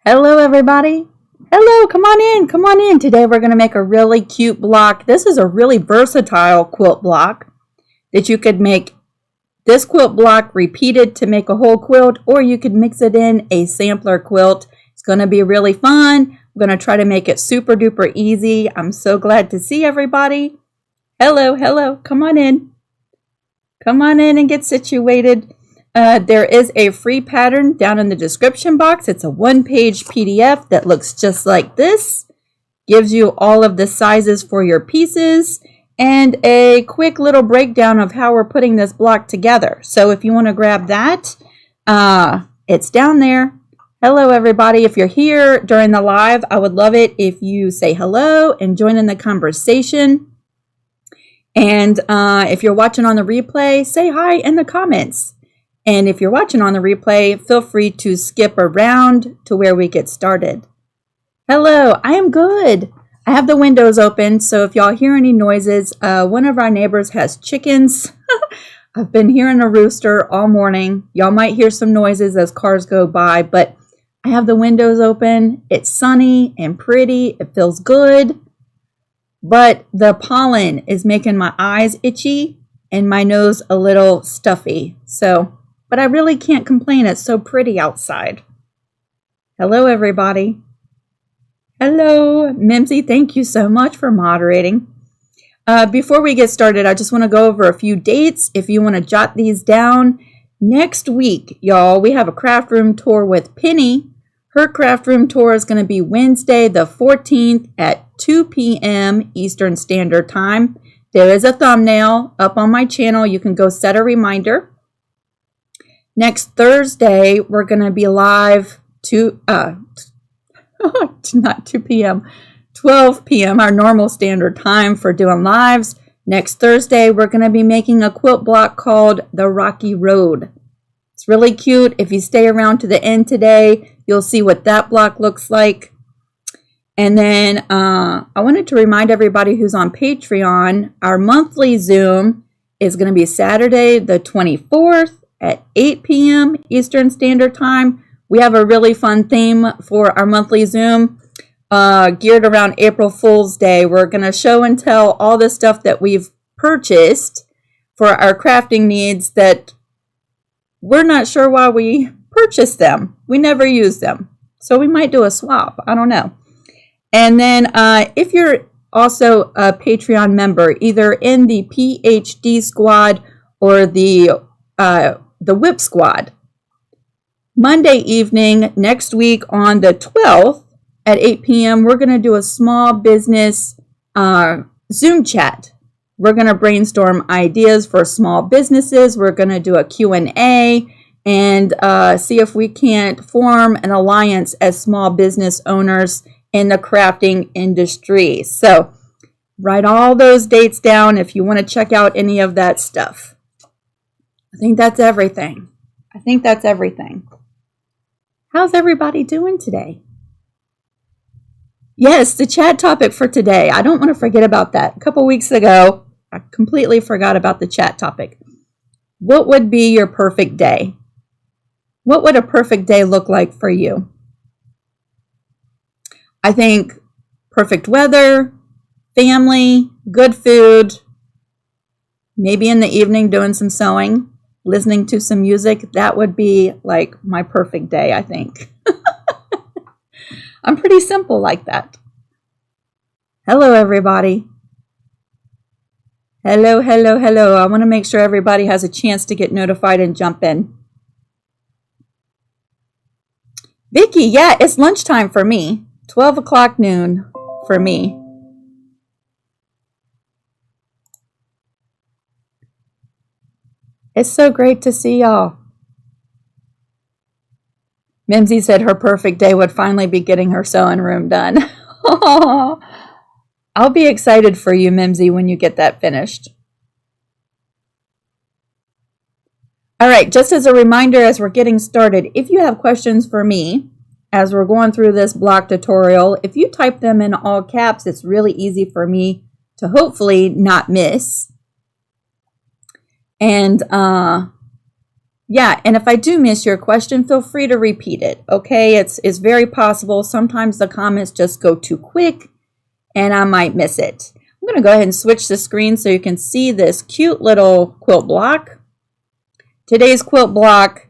Hello everybody. Hello, come on in, come on in. Today we're going to make a really cute block. This is a really versatile quilt block that you could make this quilt block repeated to make a whole quilt, or you could mix it in a sampler quilt. It's going to be really fun. I'm going to try to make it super duper easy. I'm so glad to see everybody. Hello, hello, come on in. Come on in and get situated. There is a free pattern down in the description box. It's a one-page PDF that looks just like this. Gives you all of the sizes for your pieces and a quick little breakdown of how we're putting this block together. So if you want to grab that, it's down there. Hello everybody. If you're here during the live, I would love it if you say hello and join in the conversation. And if you're watching on the replay, say hi in the comments. And if you're watching on the replay, feel free to skip around to where we get started. Hello, I am good. I have the windows open, so if y'all hear any noises, one of our neighbors has chickens. I've been hearing a rooster all morning. Y'all might hear some noises as cars go by, but I have the windows open. It's sunny and pretty. It feels good. But the pollen is making my eyes itchy and my nose a little stuffy. But I really can't complain. It's so pretty outside. Hello, everybody. Hello, Mimsy. Thank you so much for moderating. Before we get started, I just want to go over a few dates. If you want to jot these down, next week, y'all, we have a craft room tour with Penny. Her craft room tour is going to be Wednesday, the 14th at 2 p.m. Eastern Standard Time. There is a thumbnail up on my channel. You can go set a reminder. Next Thursday, we're going to be live not 2 p.m., 12 p.m., our normal standard time for doing lives. Next Thursday, we're going to be making a quilt block called The Rocky Road. It's really cute. If you stay around to the end today, you'll see what that block looks like. And then I wanted to remind everybody who's on Patreon, our monthly Zoom is going to be Saturday the 24th. At 8 p.m. Eastern Standard Time. We have a really fun theme for our monthly Zoom geared around April Fool's Day. We're going to show and tell all the stuff that we've purchased for our crafting needs that we're not sure why we purchased them. We never use them. So we might do a swap. I don't know. And then if you're also a Patreon member, either in the PhD squad or the WHIP squad. Monday evening next week on the 12th at 8 p.m. we're going to do a small business Zoom chat. We're going to brainstorm ideas for small businesses. We're going to do a Q&A and see if we can't form an alliance as small business owners in the crafting industry. So write all those dates down if you want to check out any of that stuff. I think that's everything. How's everybody doing today? Yes, the chat topic for today. I don't want to forget about that. A couple weeks ago, I completely forgot about the chat topic. What would be your perfect day? What would a perfect day look like for you? I think perfect weather, family, good food, maybe in the evening doing some sewing. Listening to some music, that would be like my perfect day, I think. I'm pretty simple like that. Hello, everybody. Hello, hello, hello. I want to make sure everybody has a chance to get notified and jump in. Vicky, yeah, it's lunchtime for me. 12 o'clock noon for me. It's so great to see y'all. Mimsy said her perfect day would finally be getting her sewing room done. I'll be excited for you, Mimsy, when you get that finished. All right, just as a reminder as we're getting started, if you have questions for me as we're going through this block tutorial, if you type them in all caps, it's really easy for me to hopefully not miss. And Yeah, and if I do miss your question, feel free to repeat it, okay? It's very possible. Sometimes the comments just go too quick and I might miss it. I'm going to go ahead and switch the screen so you can see this cute little quilt block. Today's quilt block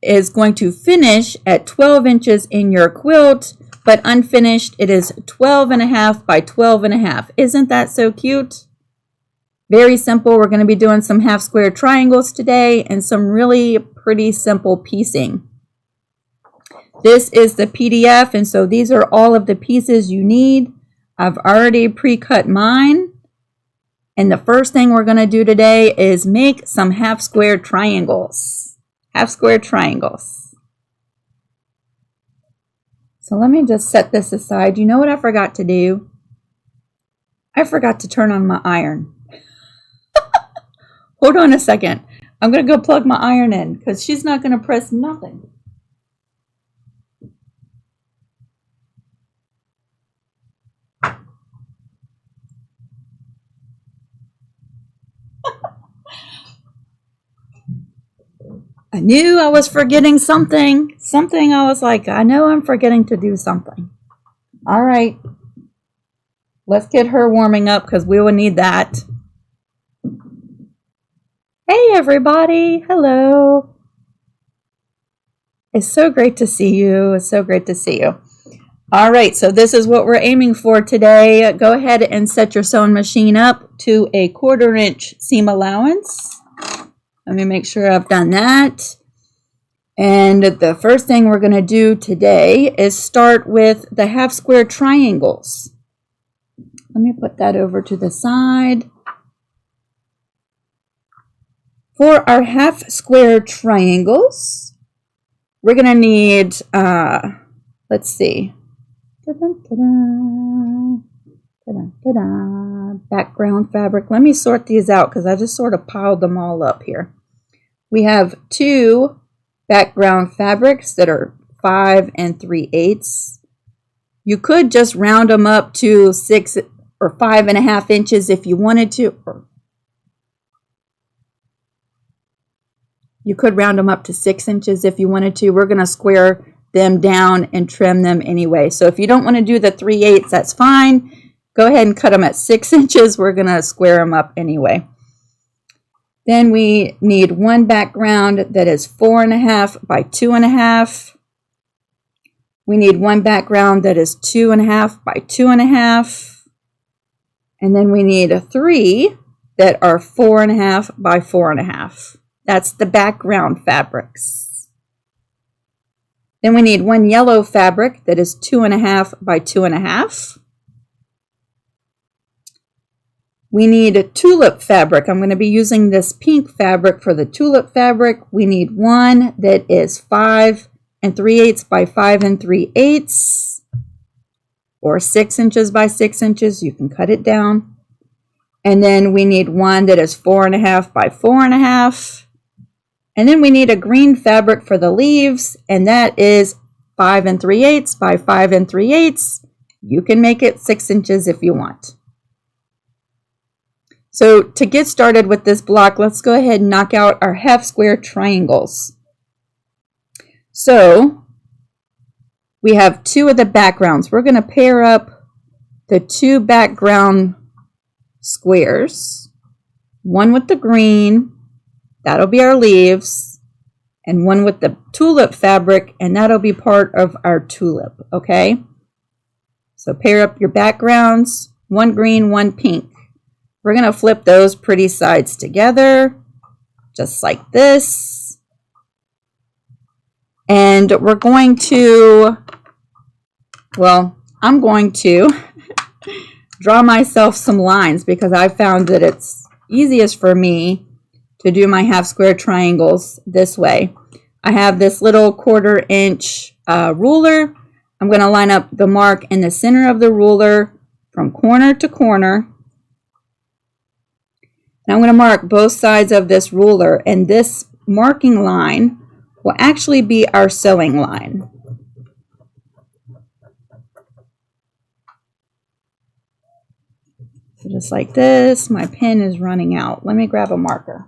is going to finish at 12 inches in your quilt, but unfinished it is 12.5 by 12.5. Isn't that so cute? Very simple. We're going to be doing some half square triangles today and some really pretty simple piecing. This is the PDF, and so these are all of the pieces you need. I've already pre-cut mine. And the first thing we're going to do today is make some half square triangles. Half square triangles. So let me just set this aside. You know what I forgot to do? I forgot to turn on my iron. Hold on a second. I'm going to go plug my iron in because she's not going to press nothing. I knew I was forgetting something. I was like, I know I'm forgetting to do something. All right. Let's get her warming up because we will need that. Hey, everybody. Hello. It's so great to see you. It's so great to see you. All right. So this is what we're aiming for today. Go ahead and set your sewing machine up to a 1/4 inch seam allowance. Let me make sure I've done that. And the first thing we're going to do today is start with the half square triangles. Let me put that over to the side. For our half square triangles, we're going to need, let's see, background fabric. Let me sort these out because I just sort of piled them all up here. We have 2 background fabrics that are 5 3/8. You could just round them up to 6 or 5.5 inches if you wanted to. You could round them up to 6 inches if you wanted to. We're going to square them down and trim them anyway. So if you don't want to do the 3/8, that's fine. Go ahead and cut them at 6 inches. We're going to square them up anyway. Then we need one background that is 4.5 by 2.5. We need one background that is 2.5 by 2.5. And then we need 3 that are 4.5 by 4.5. That's the background fabrics. Then we need one yellow fabric that is 2.5 by 2.5. We need a tulip fabric. I'm going to be using this pink fabric for the tulip fabric. We need one that is 5 3/8 by 5 3/8, or 6 inches by 6 inches. You can cut it down. And then we need one that is 4.5 by 4.5. And then we need a green fabric for the leaves, and that is 5 3/8 by 5 3/8. You can make it 6 inches if you want. So to get started with this block, let's go ahead and knock out our half square triangles. So we have 2 of the backgrounds. We're going to pair up the 2 background squares, one with the green, that'll be our leaves, and one with the tulip fabric, and that'll be part of our tulip, okay? So pair up your backgrounds, one green, one pink. We're going to flip those pretty sides together, just like this. And we're going to, well, I'm going to draw myself some lines because I found that it's easiest for me to do my half square triangles this way. I have this little 1/4 inch ruler. I'm going to line up the mark in the center of the ruler from corner to corner. And I'm going to mark both sides of this ruler, and this marking line will actually be our sewing line. So just like this. My pen is running out. Let me grab a marker.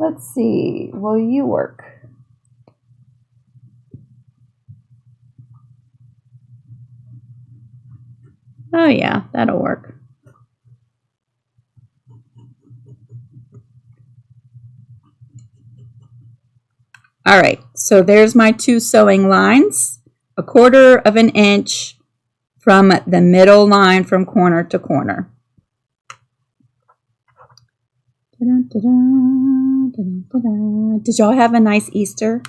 Let's see, will you work? Oh yeah, that'll work. All right, so there's my 2 sewing lines, 1/4 of an inch from the middle line from corner to corner. Did y'all have a nice Easter?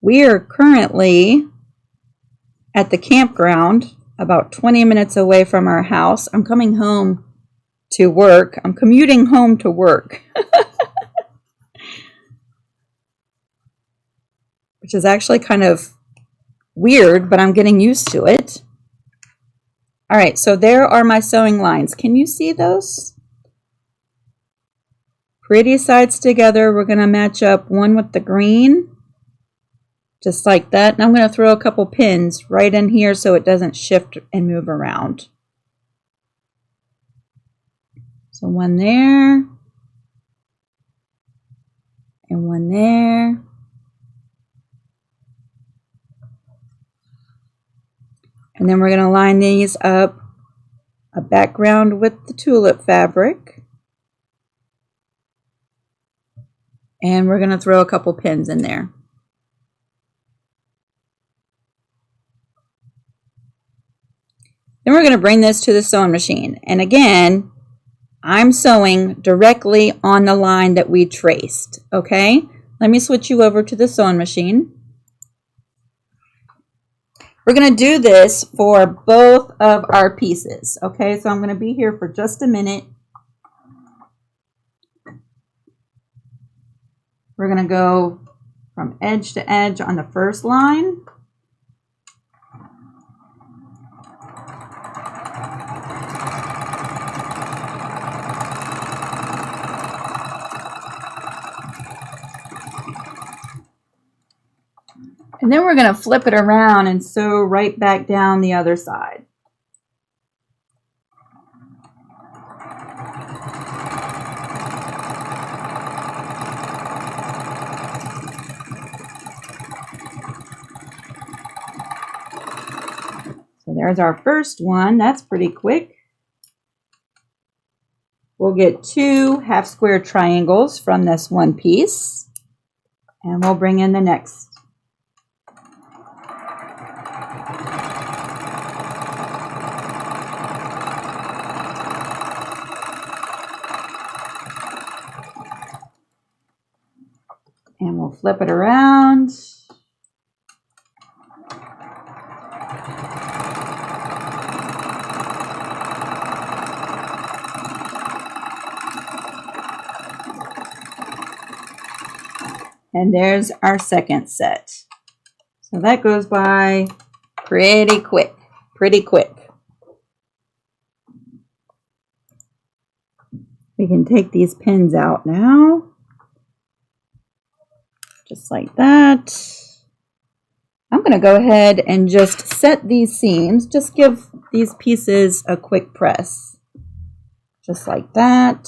We are currently at the campground about 20 minutes away from our house. I'm coming home to work. I'm commuting home to work. Which is actually kind of weird, but I'm getting used to it. All right, so there are my sewing lines. Can you see those? Pretty sides together. We're going to match up one with the green, just like that. And I'm going to throw a couple pins right in here so it doesn't shift and move around. So one there, and one there. And then we're going to line these up, a background with the tulip fabric. And we're going to throw a couple pins in there. Then we're going to bring this to the sewing machine. And again, I'm sewing directly on the line that we traced, okay? Let me switch you over to the sewing machine. We're going to do this for both of our pieces, okay? So I'm going to be here for just a minute. We're going to go from edge to edge on the first line. And then we're going to flip it around and sew right back down the other side. So there's our first one. That's pretty quick. We'll get 2 half square triangles from this one piece. And we'll bring in the next. And we'll flip it around. And there's our second set. So that goes by pretty quick, pretty quick. We can take these pins out now. Just like that. I'm going to go ahead and just set these seams. Just give these pieces a quick press. Just like that.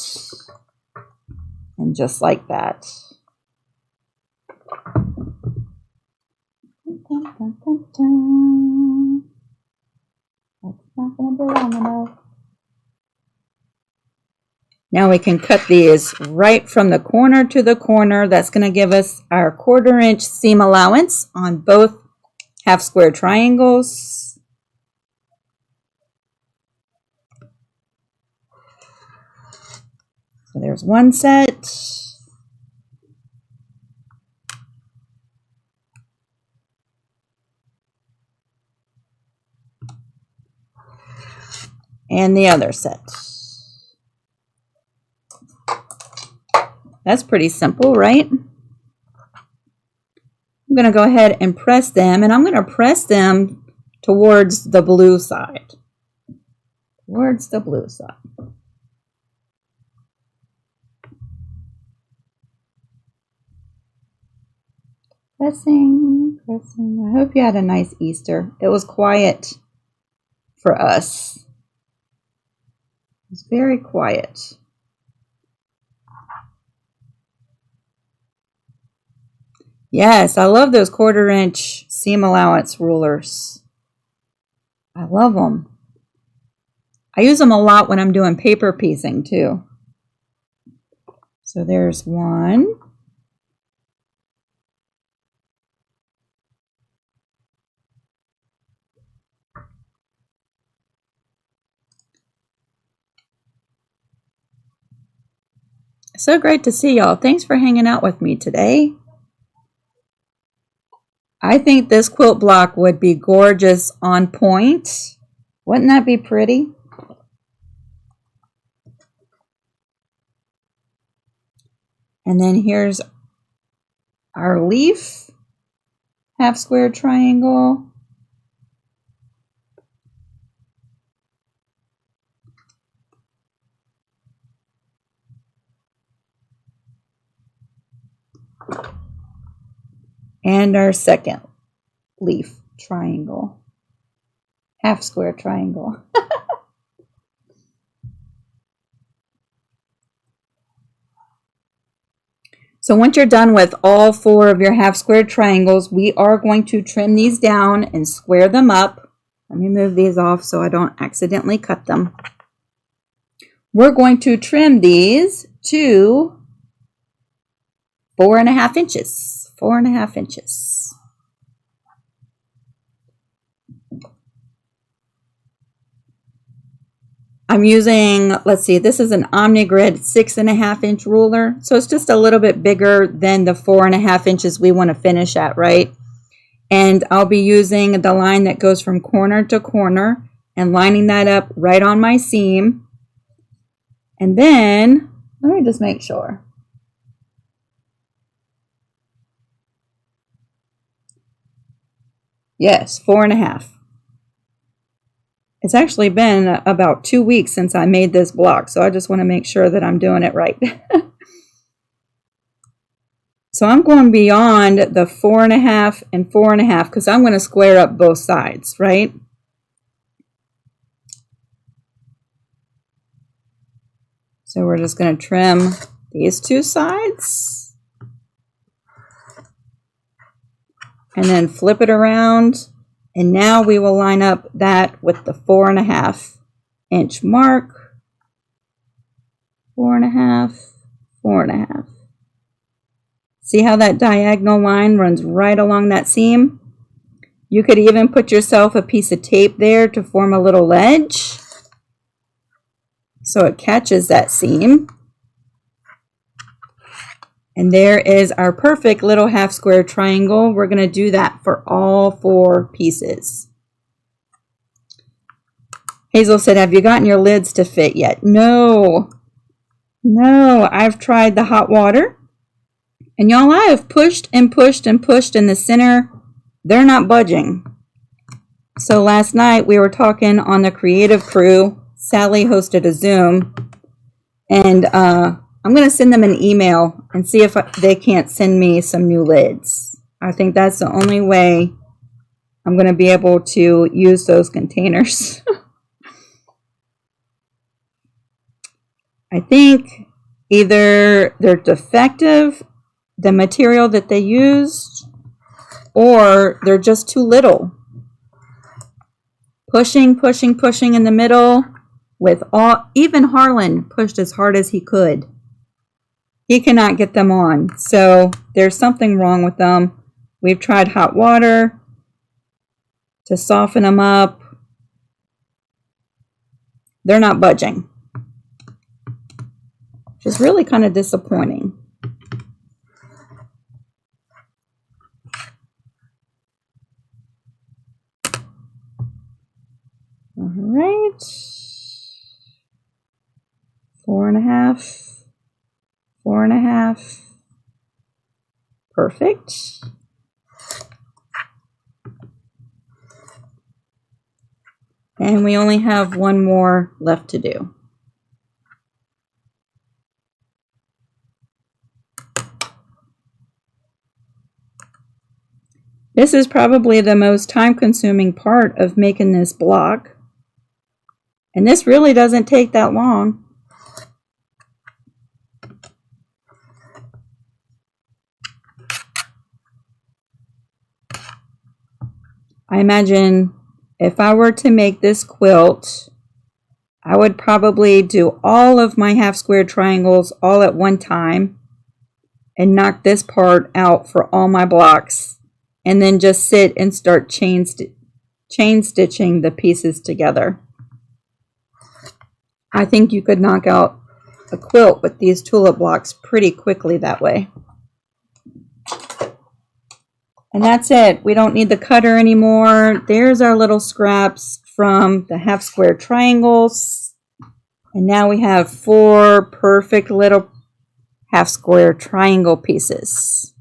And just like that. That's not going to be long enough. Now we can cut these right from the corner to the corner. That's going to give us our 1/4 inch seam allowance on both half square triangles. So there's one set. And the other set. That's pretty simple, right? I'm going to go ahead and press them, and I'm going to press them towards the blue side. Towards the blue side. Pressing, pressing. I hope you had a nice Easter. It was quiet for us. It was very quiet. Yes, I love those 1/4 inch seam allowance rulers. I love them. I use them a lot when I'm doing paper piecing too. So there's one. So great to see y'all. Thanks for hanging out with me today. I think this quilt block would be gorgeous on point. Wouldn't that be pretty? And then here's our leaf, half square triangle. And our second leaf triangle, half square triangle. So once you're done with all 4 of your half square triangles, we are going to trim these down and square them up. Let me move these off so I don't accidentally cut them. We're going to trim these to 4.5 inches. 4.5 inches. I'm using, let's see, this is an OmniGrid 6.5 inch ruler. So it's just a little bit bigger than the 4.5 inches we want to finish at, right? And I'll be using the line that goes from corner to corner and lining that up right on my seam. And then, let me just make sure. Yes, 4.5. It's actually been about 2 weeks since I made this block, so I just want to make sure that I'm doing it right. So I'm going beyond the 4.5 and 4.5 because I'm going to square up both sides, right? So we're just going to trim these 2 sides and then flip it around. And now we will line up that with the 4.5 inch mark. 4.5, 4.5. See how that diagonal line runs right along that seam? You could even put yourself a piece of tape there to form a little ledge so it catches that seam. And there is our perfect little half square triangle. We're going to do that for all 4 pieces. Hazel said, have you gotten your lids to fit yet? No. No, I've tried the hot water. And y'all, I have pushed and pushed and pushed in the center. They're not budging. So last night we were talking on the creative crew. Sally hosted a Zoom. And I'm going to send them an email and see if they can't send me some new lids. I think that's the only way I'm going to be able to use those containers. I think either they're defective, the material that they used, or they're just too little. Pushing, pushing, pushing in the middle with all, even Harlan pushed as hard as he could. He cannot get them on. So there's something wrong with them. We've tried hot water to soften them up. They're not budging, which is really kind of disappointing. All right. 4.5. 4.5. Perfect. And we only have one more left to do. This is probably the most time-consuming part of making this block. And this really doesn't take that long. I imagine if I were to make this quilt, I would probably do all of my half square triangles all at one time and knock this part out for all my blocks, and then just sit and start chain stitching the pieces together. I think you could knock out a quilt with these tulip blocks pretty quickly that way. And that's it. We don't need the cutter anymore. There's our little scraps from the half square triangles. And now we have 4 perfect little half square triangle pieces.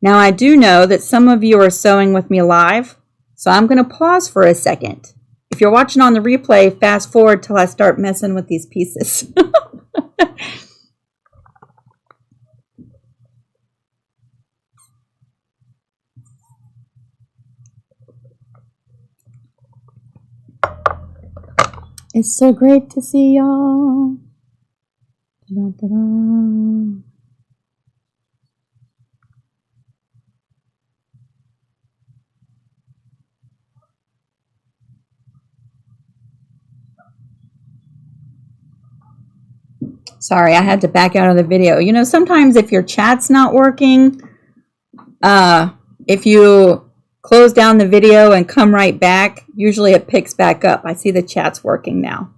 Now I do know that some of you are sewing with me live, so I'm going to pause for a second. If you're watching on the replay, fast forward till I start messing with these pieces. It's so great to see y'all. Da-da-da-da. Sorry, I had to back out of the video. You know, sometimes if your chat's not working, if you close down the video and come right back, usually it picks back up. I see the chat's working now.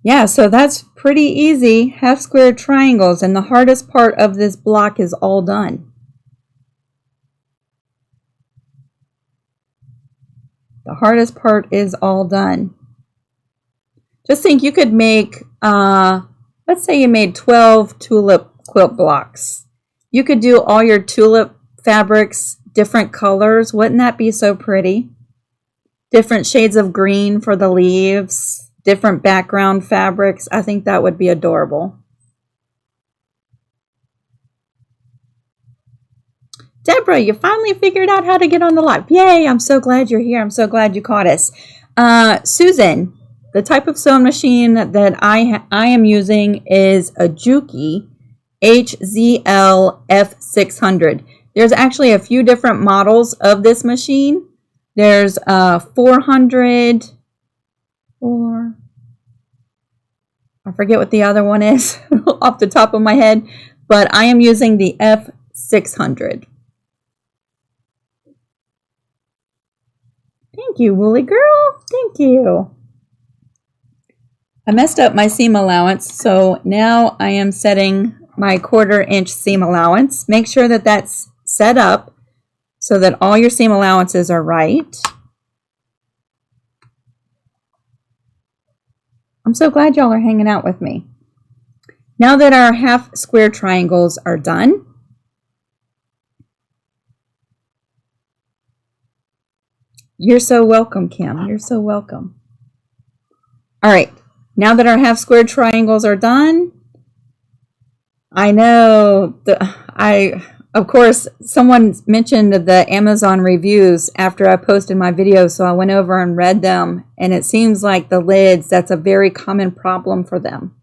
Yeah, so that's pretty easy. Half square triangles, and the hardest part of this block is all done. The hardest part is all done. Just think you could make, let's say you made 12 tulip quilt blocks. You could do all your tulip fabrics, different colors. Wouldn't that be so pretty? Different shades of green for the leaves, different background fabrics. I think that would be adorable. Deborah, you finally figured out how to get on the live. Yay, I'm so glad you're here. I'm so glad you caught us. Susan, the type of sewing machine that I am using is a Juki HZL F600. There's actually a few different models of this machine. There's 400, or I forget what the other one is off the top of my head, but I am using the F600. Thank you, Woolly Girl. Thank you. I messed up my seam allowance, so now I am setting my 1/4 inch seam allowance. Make sure that that's set up so that all your seam allowances are right. I'm so glad y'all are hanging out with me. Now that our half square triangles are done, you're so welcome, Kim. You're so welcome. All right, now that our half square triangles are done, I know of course, someone mentioned the Amazon reviews after I posted my video, so I went over and read them, and it seems like the lids, that's a very common problem for them.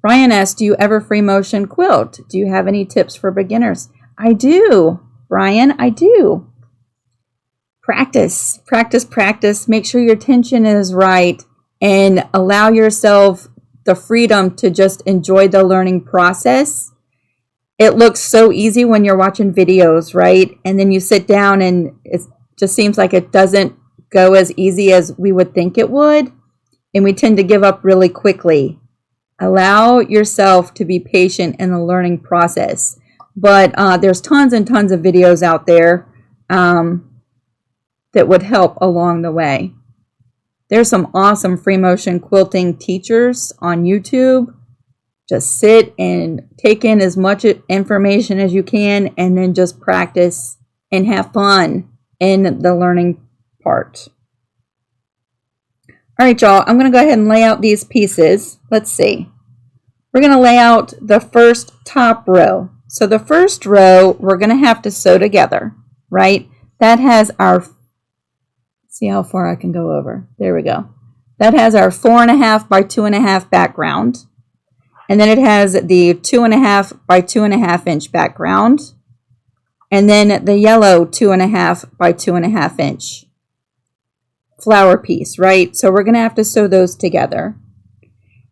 Brian asked, do you ever free motion quilt? Do you have any tips for beginners? I do, Brian, I do. Practice, practice, practice. Make sure your tension is right and allow yourself the freedom to just enjoy the learning process. It looks so easy when you're watching videos, right? And then you sit down and it just seems like it doesn't go as easy as we would think it would. And we tend to give up really quickly. Allow yourself to be patient in the learning process. But there's tons and tons of videos out there that would help along the way. There's some awesome free motion quilting teachers on YouTube. Just sit and take in as much information as you can and then just practice and have fun in the learning part. All right, y'all, I'm going to go ahead and lay out these pieces. Let's see. We're going to lay out the first top row. So the first row, we're going to have to sew together, right? That has our, see how far I can go over. There we go. That has our 4.5 by 2.5 background. And then it has the 2.5 by 2.5 inch background. And then the yellow 2.5 by 2.5 inch flower piece, right? So we're going to have to sew those together.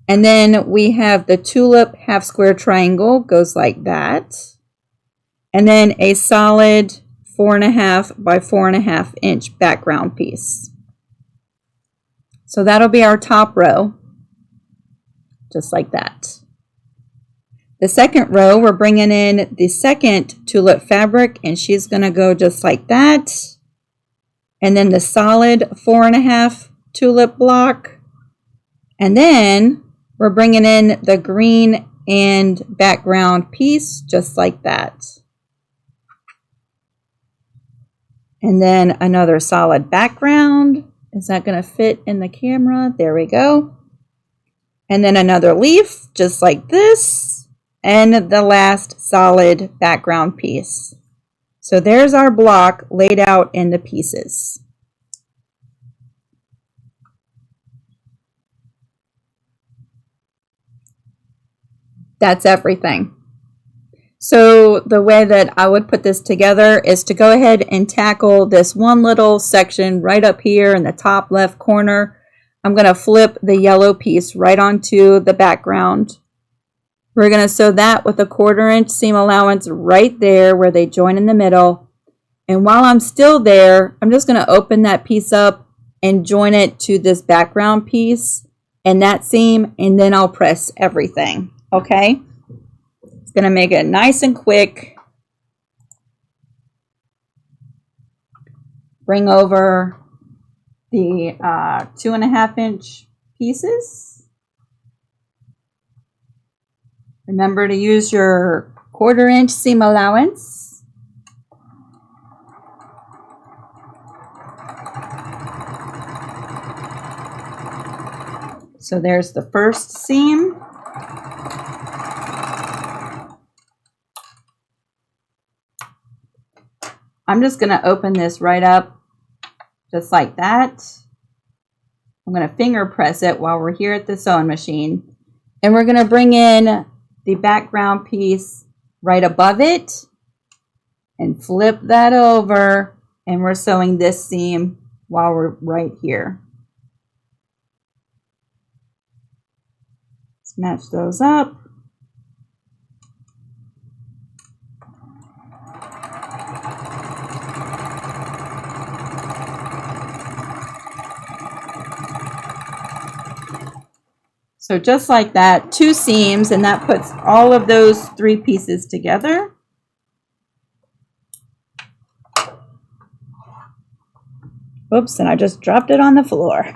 And then we have the tulip half square triangle, goes like that. And then a solid 4.5 by 4.5 inch background piece. So that'll be our top row, just like that. The second row, we're bringing in the second tulip fabric, and she's going to go just like that. And then the solid 4.5 tulip block. And then we're bringing in the green and background piece, just like that. And then another solid background. Is that going to fit in the camera? There we go. And then another leaf, just like this. And the last solid background piece. So there's our block laid out in the pieces. That's everything. So the way that I would put this together is to go ahead and tackle this one little section right up here in the top left corner. I'm going to flip the yellow piece right onto the background. We're going to sew that with a 1/4 inch seam allowance right there where they join in the middle. And while I'm still there, I'm just going to open that piece up and join it to this background piece and that seam, and then I'll press everything. Okay? It's going to make it nice and quick. Bring over the 2.5 inch pieces. Remember to use your 1/4 inch seam allowance. So there's the first seam. I'm just going to open this right up just like that. I'm going to finger press it while we're here at the sewing machine. And we're going to bring in the background piece right above it and flip that over. And we're sewing this seam while we're right here. Let's match those up. So just like that, 2 seams, and that puts all of those 3 pieces together. Oops, and I just dropped it on the floor.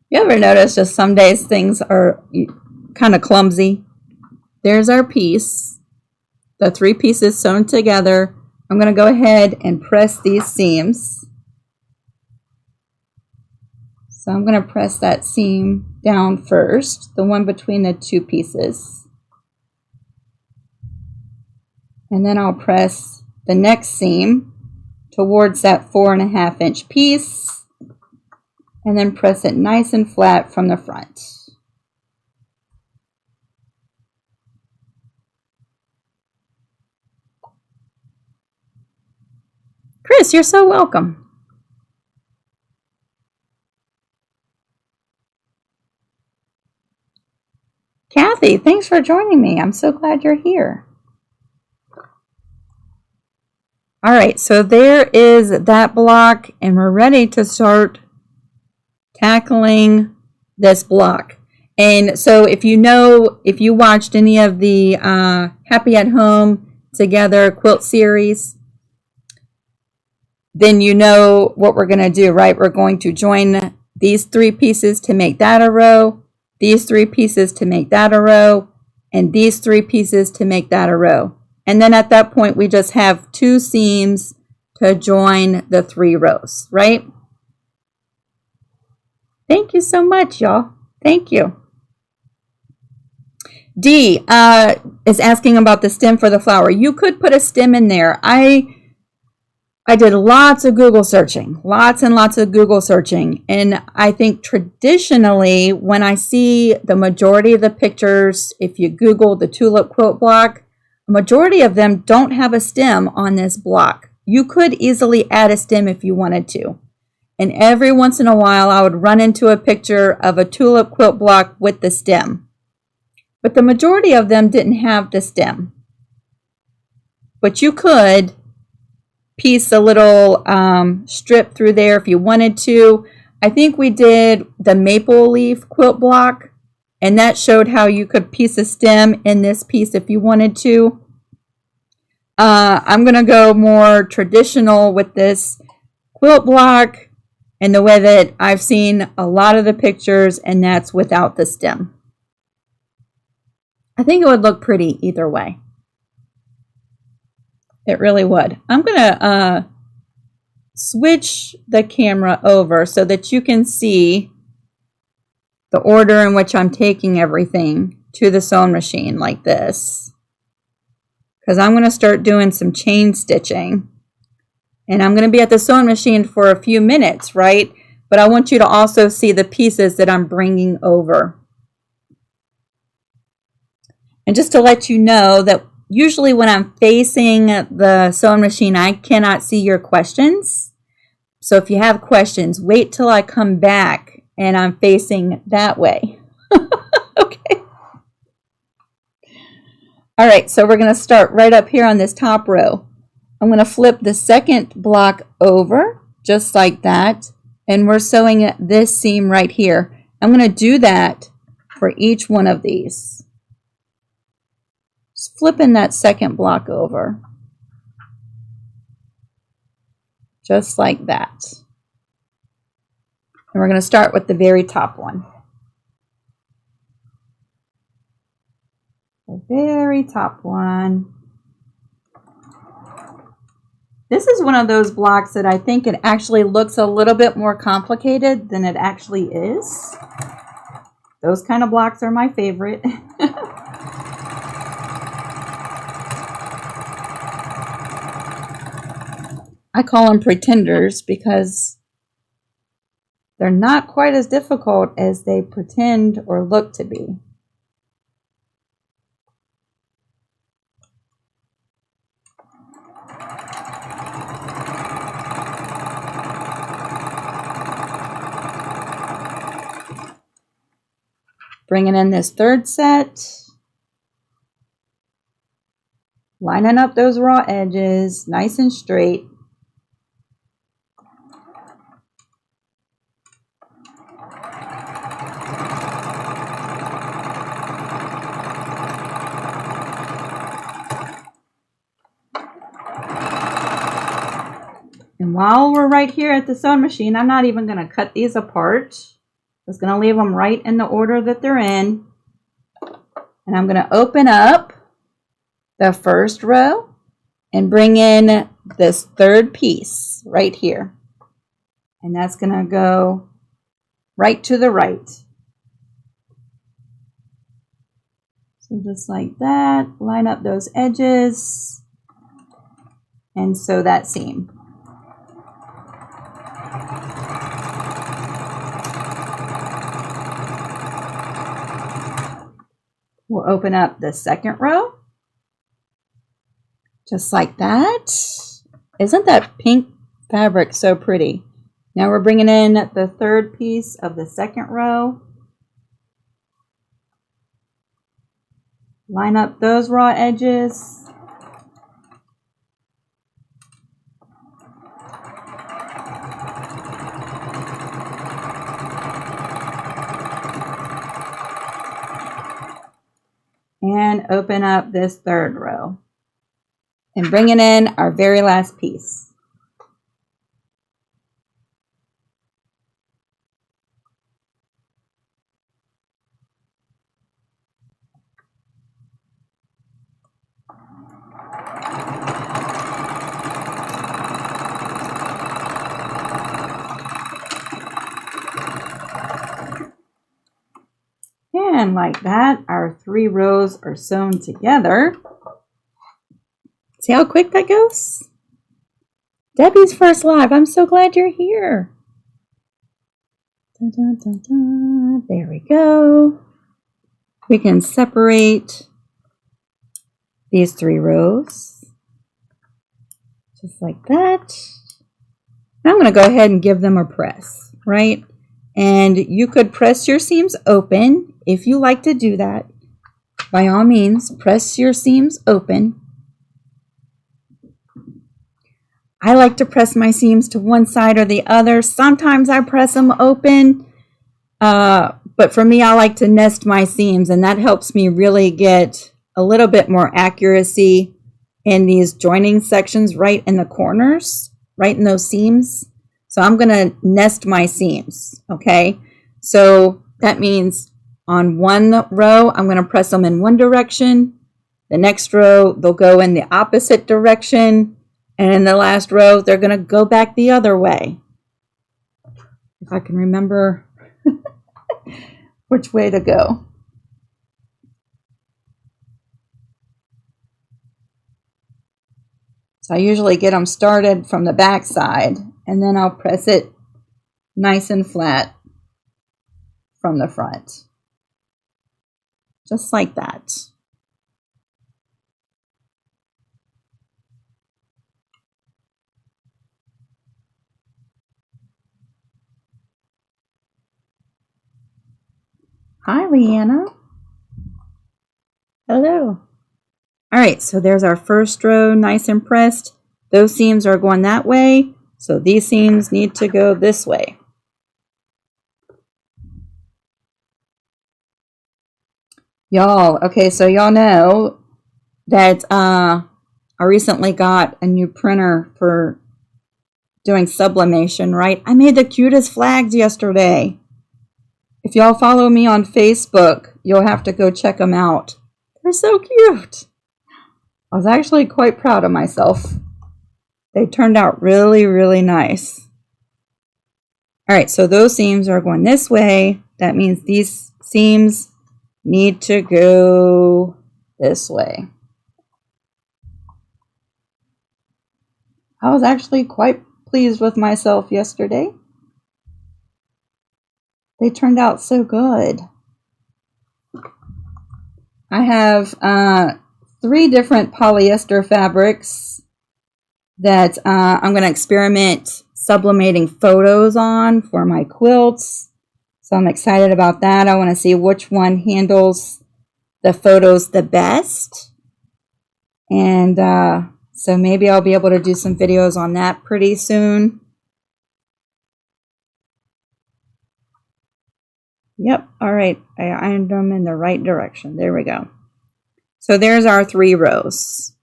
You ever notice just some days things are kind of clumsy? There's our piece, the 3 pieces sewn together. I'm going to go ahead and press these seams. So I'm going to press that seam down first, the one between the 2 pieces. And then I'll press the next seam towards that 4.5 inch piece, and then press it nice and flat from the front. Chris, you're so welcome. Kathy, thanks for joining me. I'm so glad you're here. All right, so there is that block, and we're ready to start tackling this block. And so if you watched any of the Happy at Home Together quilt series, then you know what we're going to do, right? We're going to join these 3 pieces to make that a row, these 3 pieces to make that a row, and these 3 pieces to make that a row. And then at that point, we just have 2 seams to join the 3 rows, right? Thank you so much, y'all. Thank you. D is asking about the stem for the flower. You could put a stem in there. I I did lots of Google searching, lots and lots of Google searching. And I think traditionally, when I see the majority of the pictures, if you Google the Tulip Quilt Block, a majority of them don't have a stem on this block. You could easily add a stem if you wanted to. And every once in a while, I would run into a picture of a Tulip Quilt Block with the stem. But the majority of them didn't have the stem. But you could piece a little strip through there if you wanted to. I think we did the maple leaf quilt block, and that showed how you could piece a stem in this piece if you wanted to. I'm going to go more traditional with this quilt block and the way that I've seen a lot of the pictures, and that's without the stem. I think it would look pretty either way. It really would. I'm going to switch the camera over so that you can see the order in which I'm taking everything to the sewing machine like this. Because I'm going to start doing some chain stitching. And I'm going to be at the sewing machine for a few minutes, right? But I want you to also see the pieces that I'm bringing over. And just to let you know that usually when I'm facing the sewing machine, I cannot see your questions. So if you have questions, wait till I come back and I'm facing that way. Okay. All right, so we're going to start right up here on this top row. I'm going to flip the second block over just like that. And we're sewing this seam right here. I'm going to do that for each one of these. Just flipping that second block over. Just like that. And we're going to start with the very top one. The very top one. This is one of those blocks that I think it actually looks a little bit more complicated than it actually is. Those kind of blocks are my favorite. I call them pretenders because they're not quite as difficult as they pretend or look to be. Bringing in this third set. Lining up those raw edges nice and straight. And while we're right here at the sewing machine, I'm not even going to cut these apart. Just going to leave them right in the order that they're in. And I'm going to open up the first row and bring in this third piece right here. And that's going to go right to the right. So just like that, line up those edges and sew that seam. We'll open up the second row, just like that. Isn't that pink fabric so pretty? Now we're bringing in the third piece of the second row. Line up those raw edges. And open up this third row. And bringing in our very last piece. And like that, our 3 rows are sewn together. See how quick that goes? Debbie's first live. I'm so glad you're here. Dun, dun, dun, dun. There we go. We can separate these 3 rows just like that. Now I'm going to go ahead and give them a press, right? And you could press your seams open if you like to do that. By all means, press your seams open. I like to press my seams to one side or the other. Sometimes I press them open, but for me, I like to nest my seams, and that helps me really get a little bit more accuracy in these joining sections right in the corners, right in those seams. So I'm going to nest my seams, okay? So that means on one row, I'm going to press them in one direction. The next row, they'll go in the opposite direction. And in the last row, they're going to go back the other way. If I can remember which way to go. So I usually get them started from the back side, and then I'll press it nice and flat from the front. Just like that. Hi, Leanna. Hello. All right, so there's our first row, nice and pressed. Those seams are going that way, so these seams need to go this way. Y'all, okay, so y'all know that I recently got a new printer for doing sublimation, right? I made the cutest flags yesterday. If y'all follow me on Facebook, you'll have to go check them out. They're so cute. I was actually quite proud of myself. They turned out really, really nice. All right, so those seams are going this way. That means these seams need to go this way. I was actually quite pleased with myself yesterday. They turned out so good. I have 3 different polyester fabrics that I'm going to experiment sublimating photos on for my quilts. So I'm excited about that. I want to see which one handles the photos the best. And so maybe I'll be able to do some videos on that pretty soon. Yep, all right, I ironed them in the right direction. There we go. So there's our 3 rows.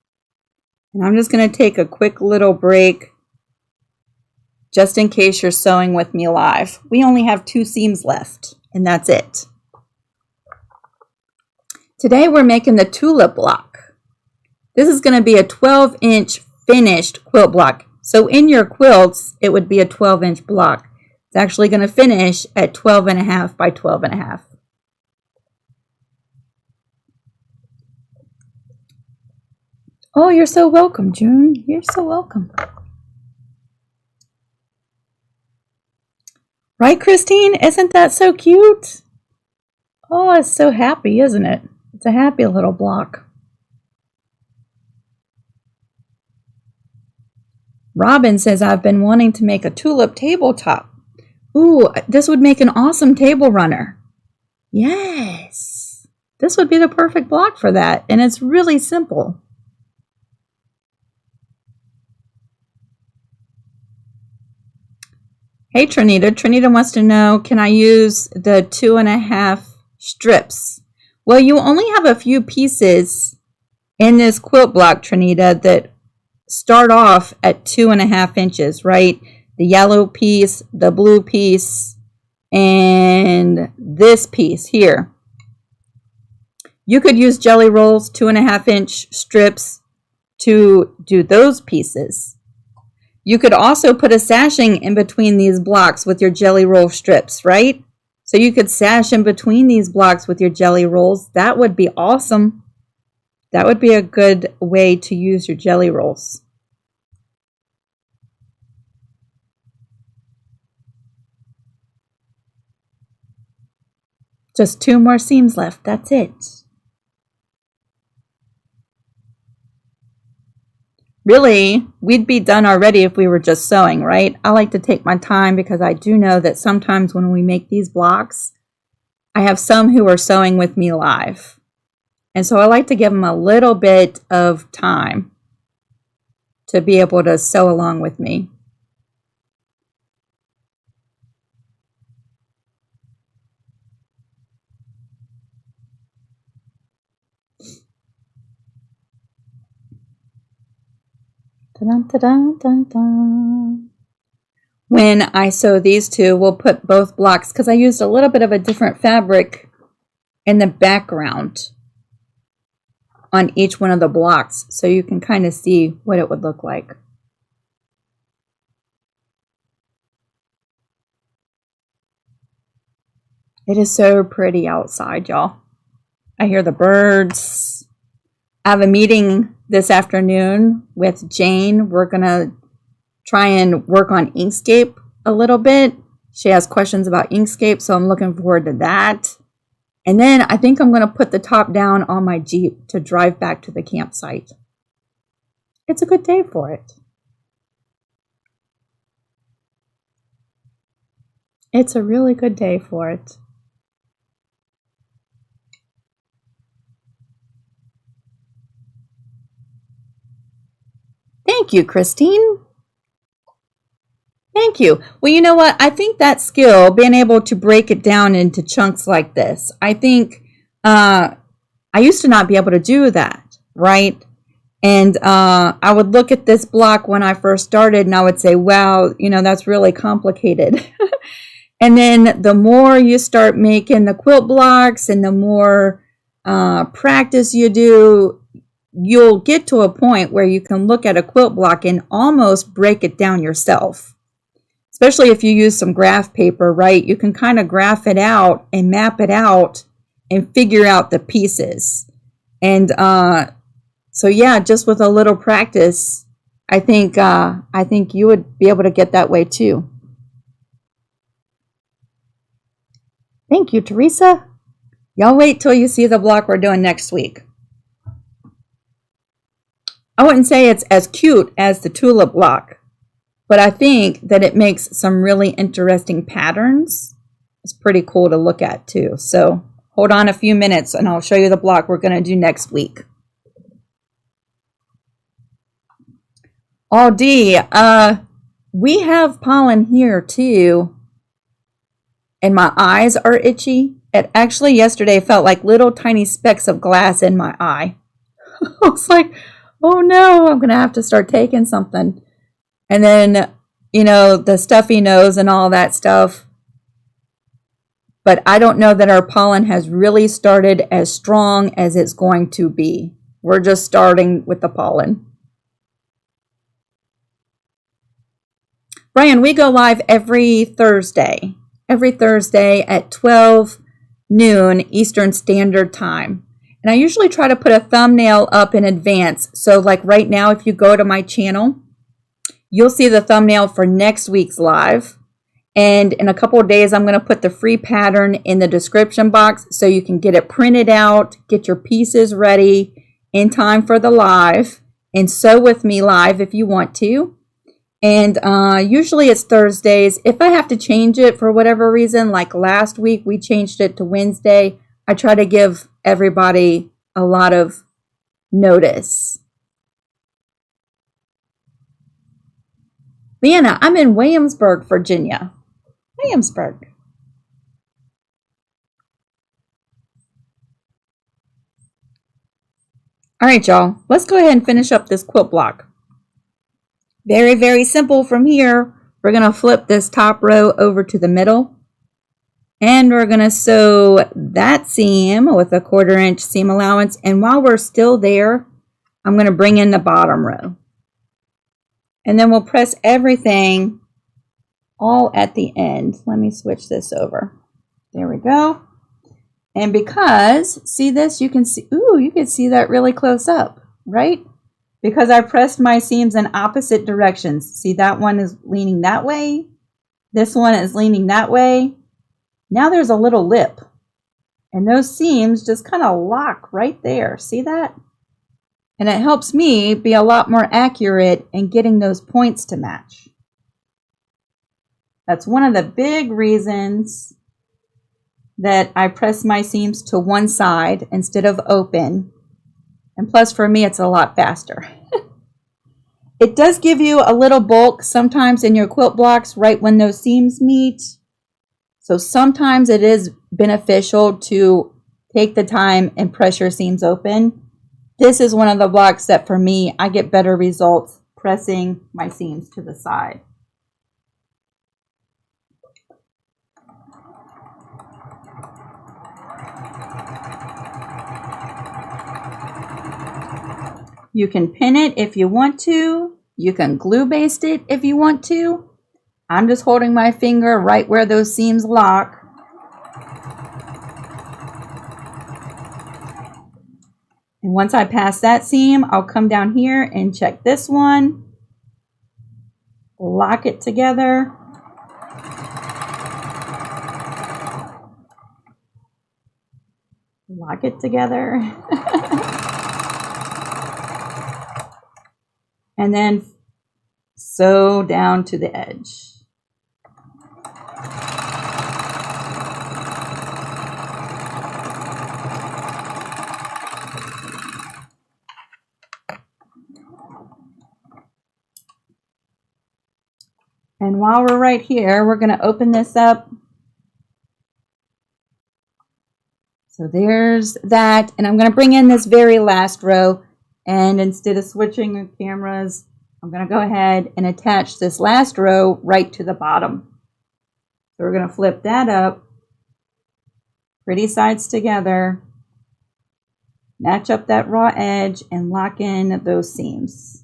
And I'm just going to take a quick little break just in case you're sewing with me live. We only have 2 seams left, and that's it. Today we're making the Tulip Block. This is going to be a 12-inch finished quilt block. So in your quilts, it would be a 12-inch block. It's actually going to finish at 12.5 by 12.5. Oh, you're so welcome, June. You're so welcome. Right, Christine? Isn't that so cute? Oh, it's so happy, isn't it? It's a happy little block. Robin says, I've been wanting to make a tulip tabletop. Ooh, this would make an awesome table runner. Yes, this would be the perfect block for that, and it's really simple. Hey, Trinita. Trinita wants to know, can I use the 2.5 strips? Well, you only have a few pieces in this quilt block, Trinita, that start off at 2.5 inches, right? The yellow piece, the blue piece, and this piece here. You could use jelly rolls, 2.5-inch strips to do those pieces. You could also put a sashing in between these blocks with your jelly roll strips, right? So you could sash in between these blocks with your jelly rolls. That would be awesome. That would be a good way to use your jelly rolls. Just 2 more seams left. That's it. Really, we'd be done already if we were just sewing, right? I like to take my time because I do know that sometimes when we make these blocks, I have some who are sewing with me live. And so I like to give them a little bit of time to be able to sew along with me. Dun, dun, dun, dun, dun. When I sew these two, we'll put both blocks, because I used a little bit of a different fabric in the background on each one of the blocks, so you can kind of see what it would look like. It is so pretty outside, y'all. I hear the birds. I have a meeting this afternoon with Jane. We're going to try and work on Inkscape a little bit. She has questions about Inkscape, so I'm looking forward to that. And then I think I'm going to put the top down on my Jeep to drive back to the campsite. It's a good day for it. It's a really good day for it. Thank you, Christine. Thank you. Well, you know what? I think that skill, being able to break it down into chunks like this, I think I used to not be able to do that, right? And I would look at this block when I first started and I would say, wow, you know, that's really complicated. And then the more you start making the quilt blocks and the more practice you do, you'll get to a point where you can look at a quilt block and almost break it down yourself. Especially if you use some graph paper, right? You can kind of graph it out and map it out and figure out the pieces. And so yeah, just with a little practice, I think you would be able to get that way too. Thank you, Teresa. Y'all wait till you see the block we're doing next week. I wouldn't say it's as cute as the tulip block, but I think that it makes some really interesting patterns. It's pretty cool to look at too. So hold on a few minutes and I'll show you the block we're going to do next week. Oh, Dee, we have pollen here too. And my eyes are itchy. It actually yesterday felt like little tiny specks of glass in my eye. I was like, oh no, I'm going to have to start taking something. And then, you know, the stuffy nose and all that stuff. But I don't know that our pollen has really started as strong as it's going to be. We're just starting with the pollen. Brian, we go live every Thursday at 12 noon Eastern Standard Time. And I usually try to put a thumbnail up in advance. So like right now, if you go to my channel, you'll see the thumbnail for next week's live. And in a couple of days, I'm going to put the free pattern in the description box so you can get it printed out, get your pieces ready in time for the live, and sew with me live if you want to. And usually it's Thursdays. If I have to change it for whatever reason, like last week we changed it to Wednesday, I try to give everybody a lot of notice. Leanna, I'm in Williamsburg, Virginia. Williamsburg. All right, y'all. Let's go ahead and finish up this quilt block. Very, very simple from here. We're going to flip this top row over to the middle. And we're going to sew that seam with a 1/4 inch seam allowance. And while we're still there, I'm going to bring in the bottom row. And then we'll press everything all at the end. Let me switch this over. There we go. And because, see this, you can see, ooh, you can see that really close up, right? Because I pressed my seams in opposite directions. See, that one is leaning that way. This one is leaning that way. Now there's a little lip. And those seams just kind of lock right there. See that? And it helps me be a lot more accurate in getting those points to match. That's one of the big reasons that I press my seams to one side instead of open. And plus for me, it's a lot faster. It does give you a little bulk sometimes in your quilt blocks right when those seams meet. So sometimes it is beneficial to take the time and press your seams open. This is one of the blocks that for me, I get better results pressing my seams to the side. You can pin it if you want to. You can glue baste it if you want to. I'm just holding my finger right where those seams lock. And once I pass that seam, I'll come down here and check this one. Lock it together. Lock it together. And then sew down to the edge. And while we're right here, we're going to open this up. So there's that. And I'm going to bring in this very last row. And instead of switching the cameras, I'm going to go ahead and attach this last row right to the bottom. So we're going to flip that up. Pretty sides together. Match up that raw edge and lock in those seams.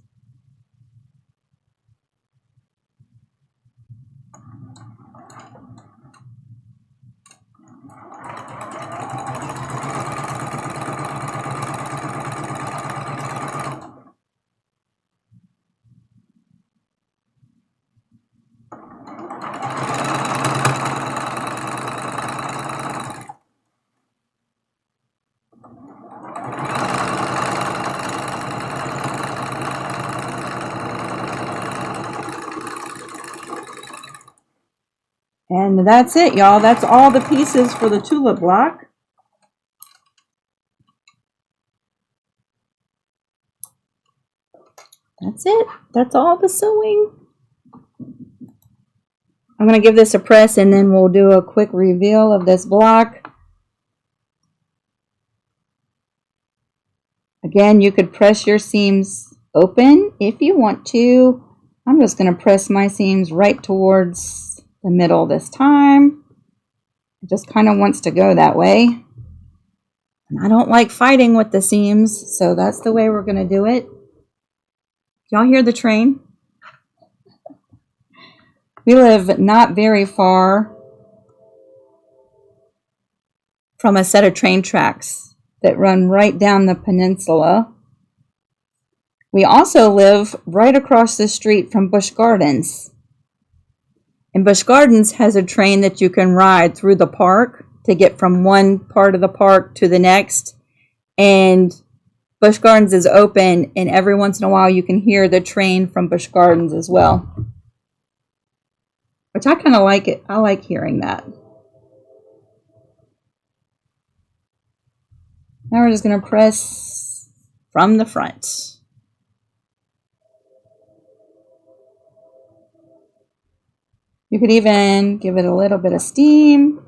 And that's it, y'all. That's all the pieces for the tulip block. That's it. That's all the sewing. I'm going to give this a press and then we'll do a quick reveal of this block. Again, you could press your seams open if you want to. I'm just going to press my seams right towards the middle this time. It just kind of wants to go that way. And I don't like fighting with the seams, so that's the way we're going to do it. Y'all hear the train? We live not very far from a set of train tracks that run right down the peninsula. We also live right across the street from Busch Gardens. And Busch Gardens has a train that you can ride through the park to get from one part of the park to the next. And Busch Gardens is open, and every once in a while you can hear the train from Busch Gardens as well. Which I kind of like it. I like hearing that. Now we're just going to press from the front. You could even give it a little bit of steam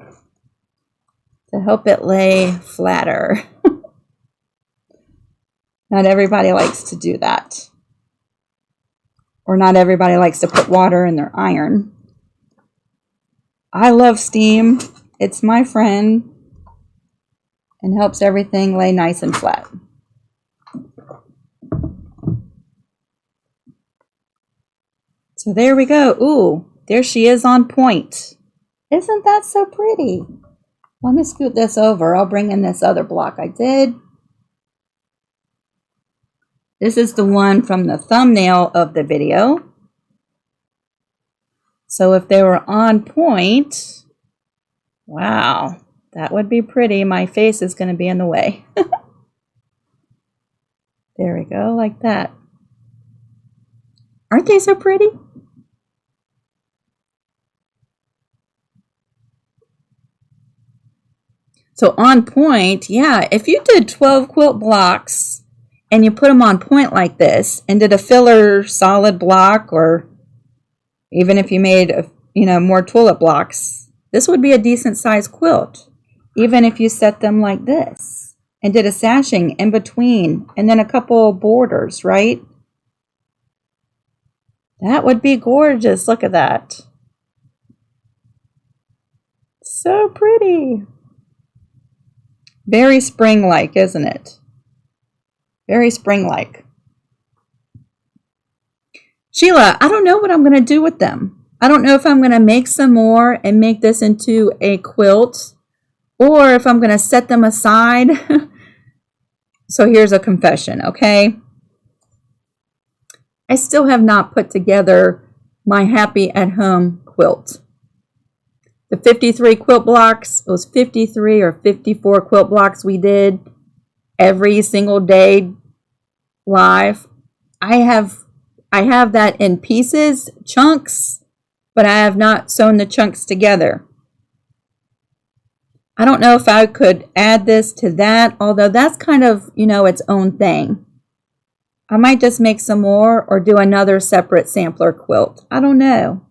to help it lay flatter. Not everybody likes to do that. Or not everybody likes to put water in their iron. I love steam. It's my friend and helps everything lay nice and flat. So there we go. Ooh. There she is on point. Isn't that so pretty? Let me scoot this over. I'll bring in this other block I did. This is the one from the thumbnail of the video. So if they were on point, wow, That would be pretty. My face is going to be in the way. There we go, like that. Aren't they so pretty? So on point, yeah, if you did 12 quilt blocks and you put them on point like this and did a filler solid block, or even if you made, more tulip blocks, this would be a decent sized quilt. Even if you set them like this and did a sashing in between and then a couple borders, right? That would be gorgeous. Look at that. So pretty. Very spring-like, isn't it? Very spring-like. Sheila, I don't know what I'm going to do with them. I don't know if I'm going to make some more and make this into a quilt, or if I'm going to set them aside. So here's a confession, okay? I still have not put together my Happy at Home quilt. The 53 quilt blocks, it was 53 or 54 quilt blocks we did every single day live. I have that in pieces, chunks, but I have not sewn the chunks together. I don't know if I could add this to that, although that's kind of, its own thing. I might just make some more or do another separate sampler quilt. I don't know.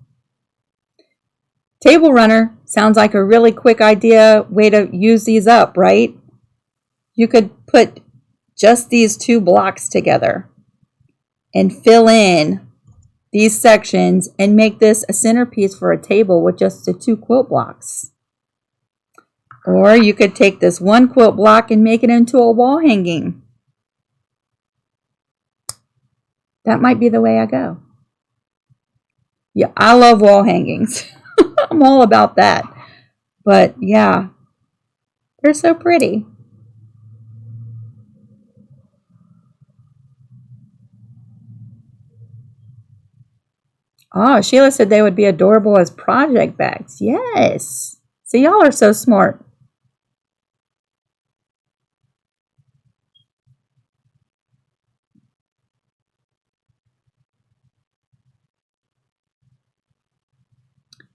Table runner sounds like a really quick way to use these up, right? You could put just these 2 blocks together and fill in these sections and make this a centerpiece for a table with just the 2 quilt blocks. Or you could take this 1 quilt block and make it into a wall hanging. That might be the way I go. Yeah, I love wall hangings. I'm all about that. But yeah, they're so pretty. Oh, Sheila said they would be adorable as project bags. Yes. So y'all are so smart.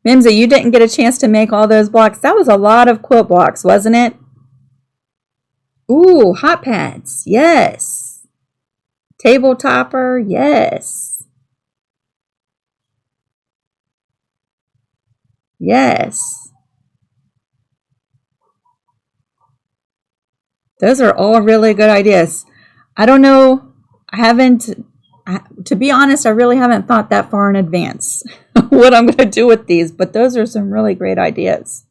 Mimsy, you didn't get a chance to make all those blocks. That was a lot of quilt blocks, wasn't it? Ooh, hot pads. Yes. Table topper. Yes. Yes. Those are all really good ideas. I don't know. To be honest, I really haven't thought that far in advance what I'm going to do with these, but those are some really great ideas.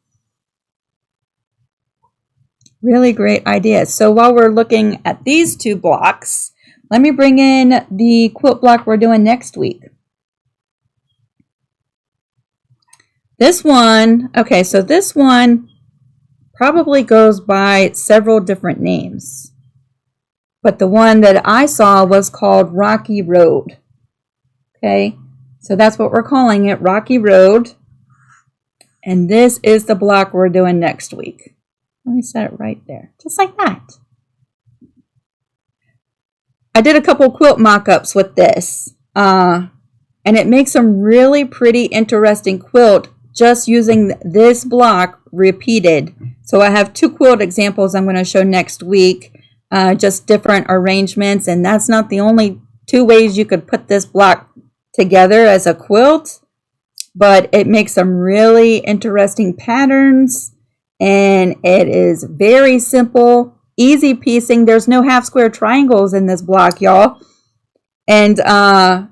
Really great ideas. So while we're looking at these 2 blocks, let me bring in the quilt block we're doing next week. This one, okay, so this one probably goes by several different names. But the one that I saw was called Rocky Road. Okay, so that's what we're calling it, Rocky Road. And this is the block we're doing next week. Let me set it right there, just like that. I did a couple quilt mock-ups with this. And it makes some really pretty, interesting quilt just using this block repeated. So I have 2 quilt examples I'm going to show next week. Just different arrangements, and that's not the only 2 ways you could put this block together as a quilt, but it makes some really interesting patterns, and it is very simple, easy piecing. There's no half square triangles in this block, y'all. And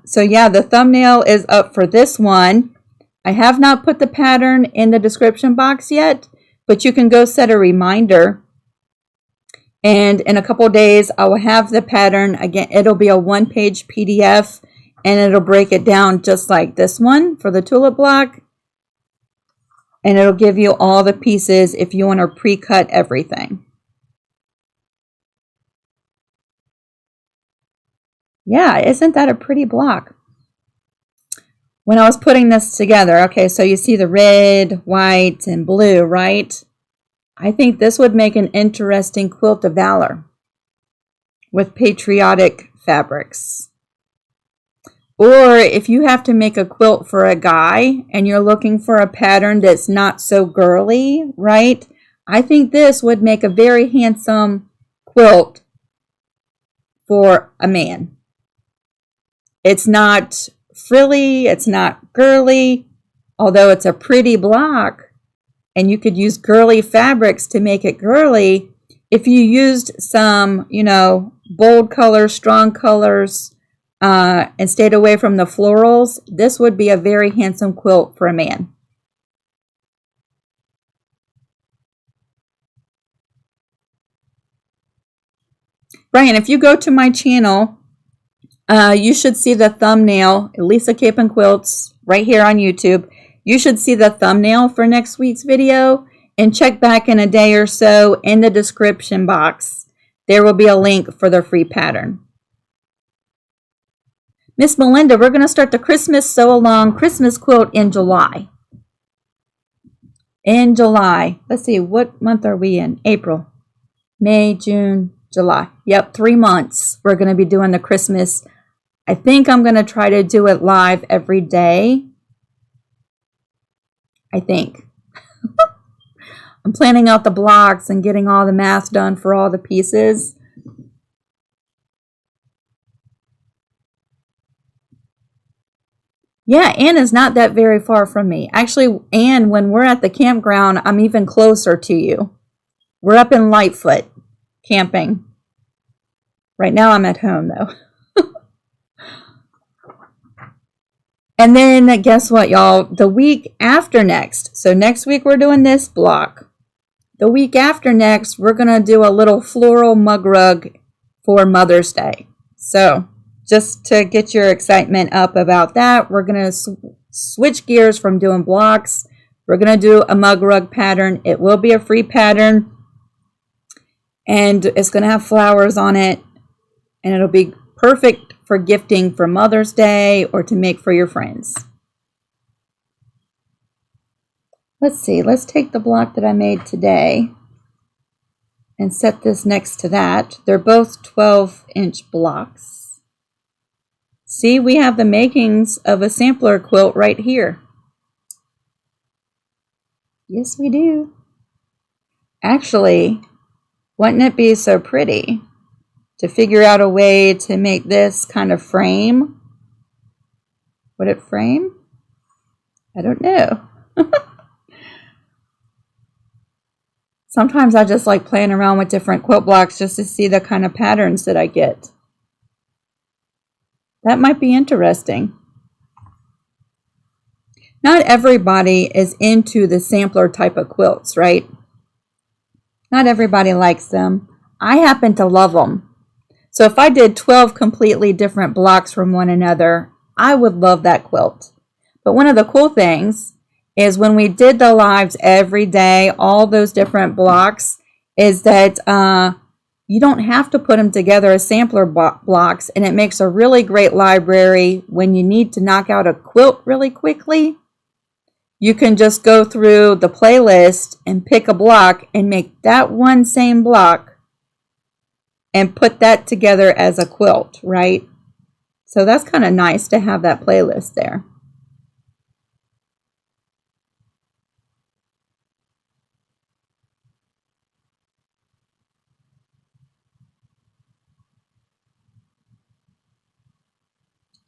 so yeah, the thumbnail is up for this one. I have not put the pattern in the description box yet, but you can go set a reminder. And in a couple days, I will have the pattern. Again, it'll be a 1-page PDF, and it'll break it down just like this one for the tulip block. And it'll give you all the pieces if you want to pre-cut everything. Yeah, isn't that a pretty block? When I was putting this together, okay, so you see the red, white, and blue, right? I think this would make an interesting quilt of valor with patriotic fabrics. Or if you have to make a quilt for a guy and you're looking for a pattern that's not so girly, right? I think this would make a very handsome quilt for a man. It's not frilly, it's not girly, although it's a pretty block and you could use girly fabrics to make it girly. If you used some, bold colors, strong colors, and stayed away from the florals, this would be a very handsome quilt for a man. Brian, if you go to my channel, you should see the thumbnail, Lisa Capen Quilts, right here on YouTube. You should see the thumbnail for next week's video, and check back in a day or so in the description box. There will be a link for the free pattern. Miss Melinda, we're going to start the Christmas Sew Along Christmas quilt in July. In July. Let's see, what month are we in? April, May, June, July. Yep, 3 months. We're going to be doing the Christmas. I think I'm going to try to do it live every day. I think. I'm planning out the blocks and getting all the math done for all the pieces. Yeah, Ann is not that very far from me. Actually, Ann, when we're at the campground, I'm even closer to you. We're up in Lightfoot camping. Right now I'm at home, though. And then guess what, y'all? The week after next. So next week we're doing this block. The week after next, we're going to do a little floral mug rug for Mother's Day. So just to get your excitement up about that, we're going to switch gears from doing blocks. We're going to do a mug rug pattern. It will be a free pattern. And it's going to have flowers on it. And it'll be perfect for gifting for Mother's Day or to make for your friends. Let's see. Let's take the block that I made today and set this next to that. They're both 12-inch blocks. See, we have the makings of a sampler quilt right here. Yes, we do. Actually, wouldn't it be so pretty to figure out a way to make this kind of frame? Would it frame? I don't know. Sometimes I just like playing around with different quilt blocks just to see the kind of patterns that I get. That might be interesting. Not everybody is into the sampler type of quilts, right? Not everybody likes them. I happen to love them. So if I did 12 completely different blocks from one another, I would love that quilt. But one of the cool things is when we did the lives every day, all those different blocks, is that you don't have to put them together as sampler blocks, and it makes a really great library when you need to knock out a quilt really quickly. You can just go through the playlist and pick a block and make that one same block and put that together as a quilt, right? So that's kind of nice to have that playlist there.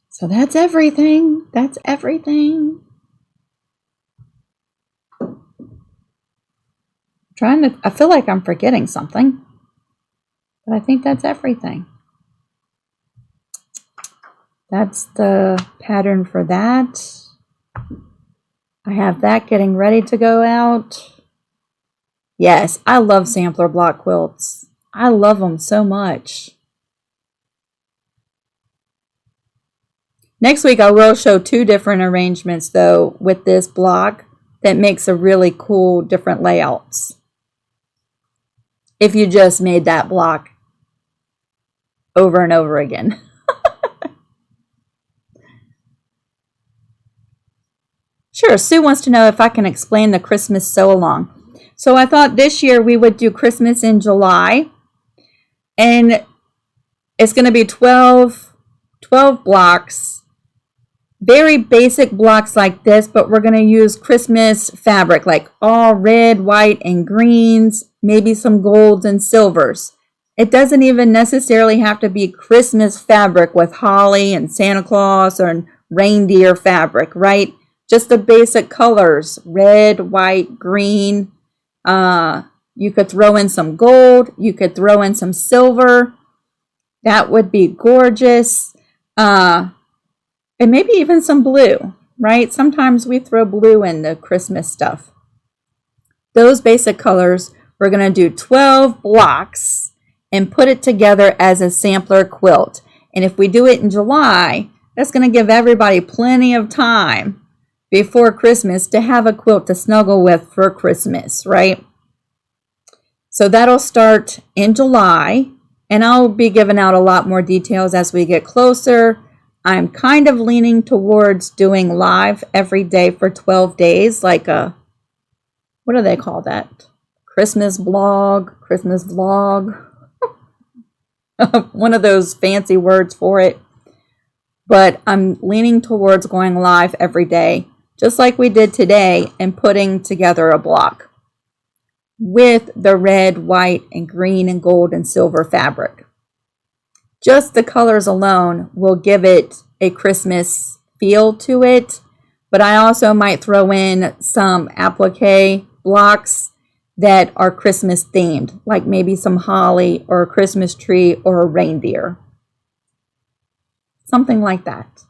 So that's everything. That's everything. I feel like I'm forgetting something, but I think that's everything. That's the pattern for that. I have that getting ready to go out. Yes, I love sampler block quilts. I love them so much. Next week I will show 2 different arrangements though with this block that makes a really cool different layouts. If you just made that block over and over again. Sure, Sue wants to know if I can explain the Christmas sew along. So I thought this year we would do Christmas in July. And it's going to be 12 blocks. Very basic blocks like this, but we're going to use Christmas fabric, like all red, white, and greens, maybe some golds and silvers. It doesn't even necessarily have to be Christmas fabric with holly and Santa Claus or reindeer fabric, right? Just the basic colors, red, white, green. You could throw in some gold. You could throw in some silver. That would be gorgeous. And maybe even some blue, right? Sometimes we throw blue in the Christmas stuff. Those basic colors, we're going to do 12 blocks and put it together as a sampler quilt. And if we do it in July, that's going to give everybody plenty of time before Christmas to have a quilt to snuggle with for Christmas, right? So that'll start in July, and I'll be giving out a lot more details as we get closer. I'm kind of leaning towards doing live every day for 12 days, like a, what do they call that? Christmas blog, Christmas vlog. One of those fancy words for it. But I'm leaning towards going live every day, just like we did today, and putting together a block with the red, white, and green, and gold, and silver fabric. Just the colors alone will give it a Christmas feel to it, but I also might throw in some applique blocks that are Christmas themed, like maybe some holly or a Christmas tree or a reindeer. Something like that.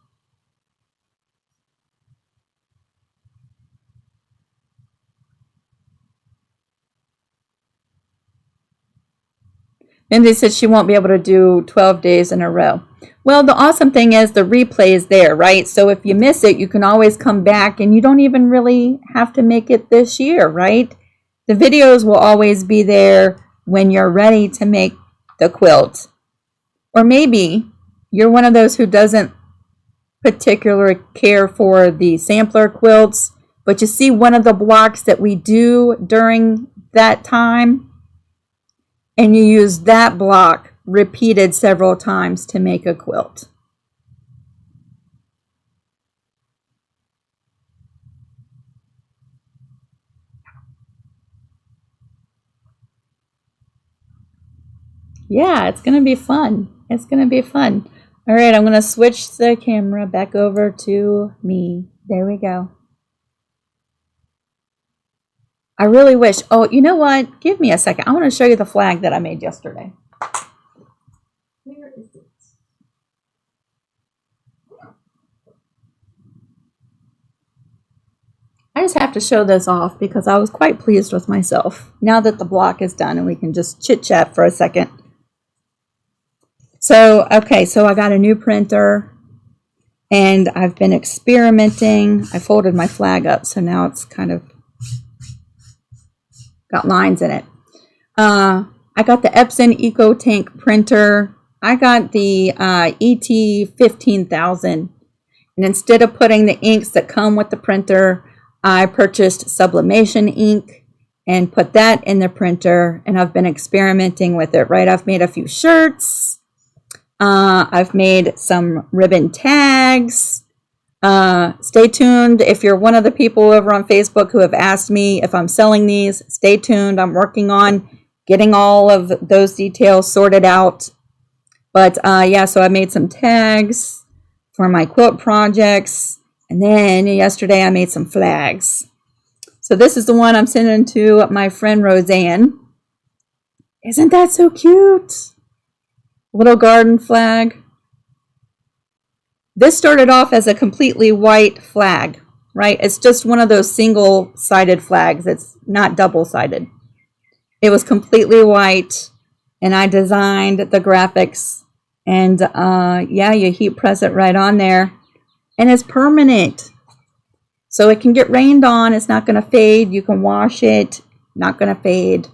Mindy said she won't be able to do 12 days in a row. Well, the awesome thing is the replay is there, right? So if you miss it, you can always come back, and you don't even really have to make it this year, right? The videos will always be there when you're ready to make the quilt. Or maybe you're one of those who doesn't particularly care for the sampler quilts, but you see one of the blocks that we do during that time, and you use that block repeated several times to make a quilt. Yeah, it's going to be fun. It's going to be fun. All right, I'm going to switch the camera back over to me. There we go. I really wish, oh, you know what? Give me a second. I want to show you the flag that I made yesterday. Where is it? I just have to show this off because I was quite pleased with myself. Now that the block is done and we can just chit-chat for a second. So, okay, so I got a new printer and I've been experimenting. I folded my flag up, so now it's kind of got lines in it. I got the Epson EcoTank printer. I got the ET 15000, and instead of putting the inks that come with the printer, I purchased sublimation ink and put that in the printer, and I've been experimenting with it, right? I've made a few shirts. I've made some ribbon tags. Stay tuned. If you're one of the people over on Facebook who have asked me if I'm selling these, stay tuned. I'm working on getting all of those details sorted out. But yeah, so I made some tags for my quilt projects. And then yesterday I made some flags. So this is the one I'm sending to my friend Roseanne. Isn't that so cute? Little garden flag. This started off as a completely white flag, right? It's just one of those single-sided flags. It's not double-sided. It was completely white, and I designed the graphics. And yeah, you heat press it right on there. And it's permanent. So it can get rained on. It's not going to fade. You can wash it. Not going to fade.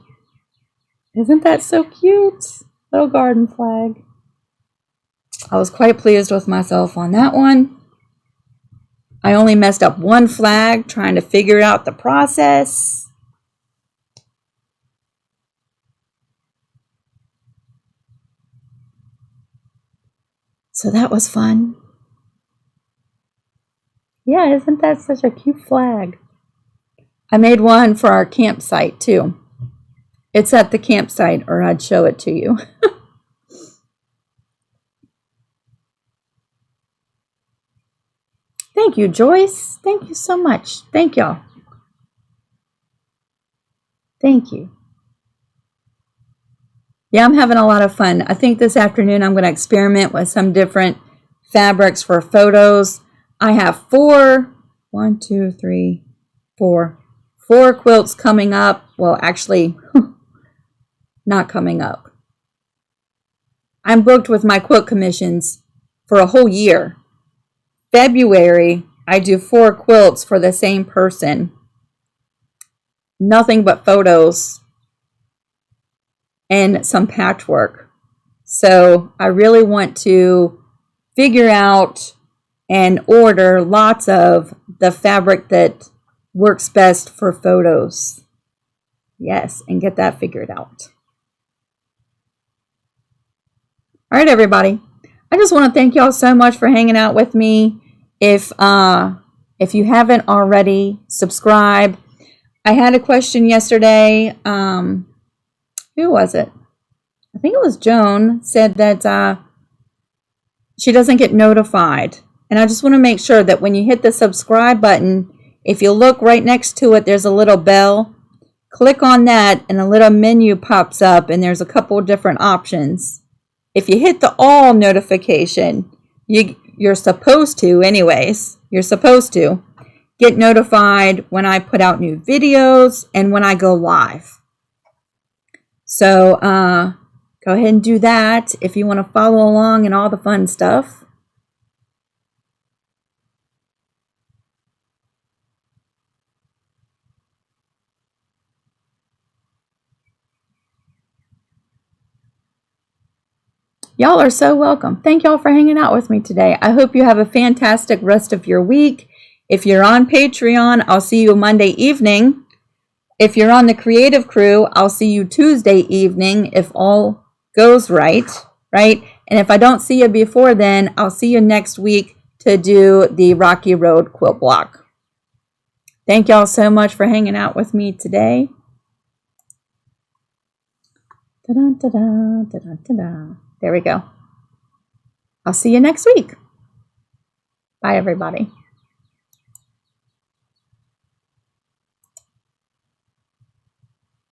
Isn't that so cute? Little garden flag. I was quite pleased with myself on that one. I only messed up one flag trying to figure out the process. So that was fun. Yeah, isn't that such a cute flag? I made one for our campsite too. It's at the campsite, or I'd show it to you. Thank you, Joyce. Thank you so much. Thank y'all. Thank you. Yeah, I'm having a lot of fun. I think this afternoon I'm going to experiment with some different fabrics for photos. I have four quilts coming up. Well, actually, not coming up. I'm booked with my quilt commissions for a whole year. February, I do 4 quilts for the same person. Nothing but photos and some patchwork. So I really want to figure out and order lots of the fabric that works best for photos. Yes, and get that figured out. All right, everybody. I just want to thank y'all so much for hanging out with me. If you haven't already, subscribe. I had a question yesterday. Who was it? I think it was Joan, said that she doesn't get notified. And I just want to make sure that when you hit the subscribe button, if you look right next to it, there's a little bell. Click on that and a little menu pops up and there's a couple different options. If you hit the all notification, you're supposed to anyways. You're supposed to get notified when I put out new videos and when I go live. So go ahead and do that if you want to follow along and all the fun stuff. Y'all are so welcome. Thank y'all for hanging out with me today. I hope you have a fantastic rest of your week. If you're on Patreon, I'll see you Monday evening. If you're on the creative crew, I'll see you Tuesday evening if all goes right? And if I don't see you before then, I'll see you next week to do the Rocky Road quilt block. Thank y'all so much for hanging out with me today. Ta-da, ta-da, ta-da, ta-da. There we go. I'll see you next week. Bye, everybody.